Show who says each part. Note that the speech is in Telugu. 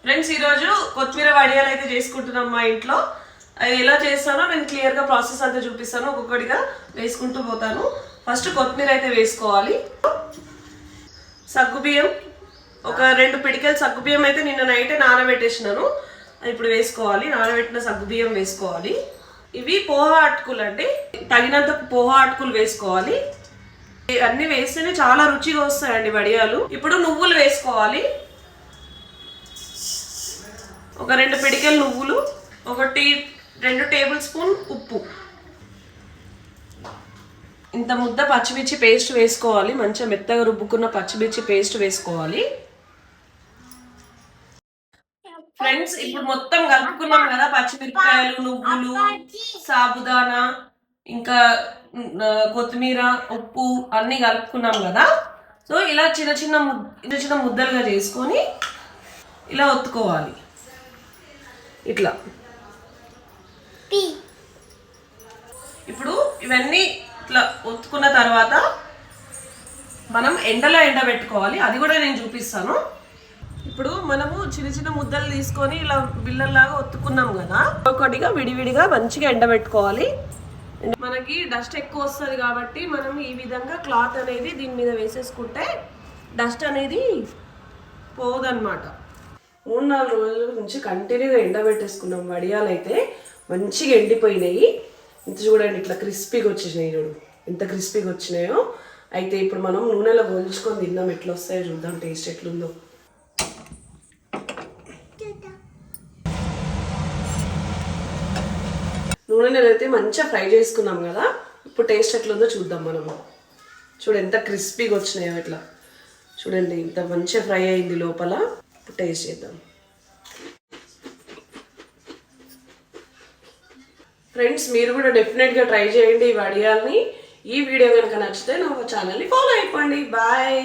Speaker 1: ఫ్రెండ్స్ ఈరోజు కొత్తిమీర వడియాలు అయితే చేసుకుంటున్నాం మా ఇంట్లో. అది ఎలా చేస్తానో నేను క్లియర్గా ప్రాసెస్ అంతా చూపిస్తాను. ఒక్కొక్కటిగా వేసుకుంటూ పోతాను. ఫస్ట్ కొత్తిమీర అయితే వేసుకోవాలి. సగ్గుబియ్యం ఒక 2 పిడికెలు సగ్గుబియ్యం అయితే నిన్న నైటే నానబెట్టేసినాను. ఇప్పుడు వేసుకోవాలి. నానబెట్టిన సగ్గుబియ్యం వేసుకోవాలి. ఇవి పోహా అటుకులు అండి. తగినంత పోహా అటుకులు వేసుకోవాలి. అన్నీ వేస్తేనే చాలా రుచిగా వస్తాయండి వడియాలు. ఇప్పుడు నువ్వులు వేసుకోవాలి. ఒక 2 పిడికెలు నువ్వులు, 2 టేబుల్ స్పూన్ ఉప్పు, ఇంత ముద్ద పచ్చిమిర్చి పేస్ట్ వేసుకోవాలి. మంచిగా మెత్తగా రుబ్బుకున్న పచ్చిమిర్చి పేస్ట్ వేసుకోవాలి. ఫ్రెండ్స్ ఇప్పుడు మొత్తం కలుపుకున్నాం కదా, పచ్చిమిరపకాయలు, నువ్వులు, సాబుదానా, ఇంకా కొత్తిమీర, ఉప్పు అన్నీ కలుపుకున్నాం కదా. సో ఇలా చిన్న చిన్న ముద్దలుగా చేసుకొని ఇలా ఒత్తుకోవాలి. ఇట్లా ఇప్పుడు ఇవన్నీ ఇట్లా ఒత్తుకున్న తర్వాత మనం ఎండలో ఎండబెట్టుకోవాలి. అది కూడా నేను చూపిస్తాను. ఇప్పుడు మనము చిన్న ముద్దలు తీసుకొని ఇలా బిళ్ళల్లాగా ఒత్తుకున్నాం కదా, ఒకటిగా విడివిడిగా మంచిగా ఎండబెట్టుకోవాలి. మనకి డస్ట్ ఎక్కువ వస్తుంది కాబట్టి మనం ఈ విధంగా క్లాత్ అనేది దీని మీద వేసేసుకుంటే డస్ట్ అనేది పోదన్నమాట. 3-4 రోజుల నుంచి కంటిన్యూగా ఎండబెట్టేసుకున్నాం. వడియాలు అయితే మంచిగా ఎండిపోయినాయి. ఇంత చూడండి, ఇట్లా క్రిస్పీగా వచ్చేసినాయి. చూడు ఎంత క్రిస్పీగా వచ్చినాయో. అయితే ఇప్పుడు మనం నూనెలో గోల్చుకొని తిన్నాం. ఎట్లా వస్తాయో చూద్దాం, టేస్ట్ ఎట్లుందో. నూనెలో అయితే మంచిగా ఫ్రై చేసుకున్నాం కదా. ఇప్పుడు టేస్ట్ ఎట్లుందో చూద్దాం మనము. చూడు ఎంత క్రిస్పీగా వచ్చినాయో. ఇట్లా చూడండి, ఇంత మంచిగా ఫ్రై అయింది లోపల. ఇప్పుడు టేస్ట్ చేద్దాం. ఫ్రెండ్స్ మీరు కూడా డెఫినెట్గా ట్రై చేయండి ఈ వడియాల్ని. ఈ వీడియో కనుక నచ్చితే నా ఛానల్ని ఫాలో అయిపోండి. బాయ్.